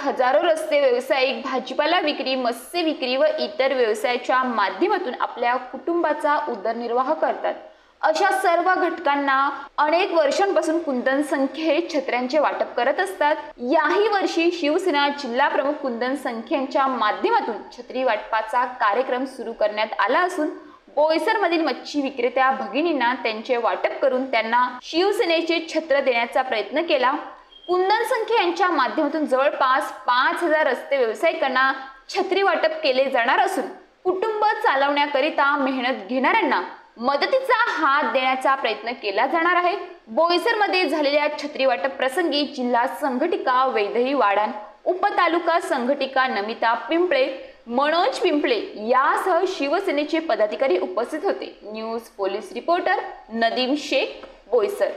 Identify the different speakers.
Speaker 1: हजारो रस्ते व्यावसायिक भाजीपाला विक्री, मत्स्य विक्री व इतर व्यवसायाच्या माध्यमातून आपल्या कुटुंबाचा उदरनिर्वाह करतात। अशा सर्व घटकांना अनेक वर्षांपासून कुंदन संखे हे छत्र्यांचे वाटप करत असतात। याही वर्षी शिवसेना जिल्हा प्रमुख कुंदन संखे यांच्या माध्यमातून छत्री वाटपाचा कार्यक्रम सुरू करण्यात आला असून बोईसर मधील मच्छी विक्रेत्या भगिनींना त्यांचे वाटप करून त्यांना शिवसेनेचे छत्र देण्याचा प्रयत्न केला। कुंदन संखे यांच्या माध्यमातून जवळपास 5000 रस्ते व्यावसायिकांना छत्री वाटप केले जाणार असून कुटुंब चालवण्याकरिता मेहनत घेणाऱ्यांना मदतीचा हात देण्याचा प्रयत्न केला जाणार आहे। बोईसर मध्ये झालेल्या छत्री वाटप प्रसंगी जिल्हा संघटिका वैदेही वाडान, उपतालुका संघटिका नमिता पिंपळे, मनोज पिंपळे यासह शिवसेनेचे पदाधिकारी उपस्थित होते। News police reporter Nadeem Shaikh, Boisar.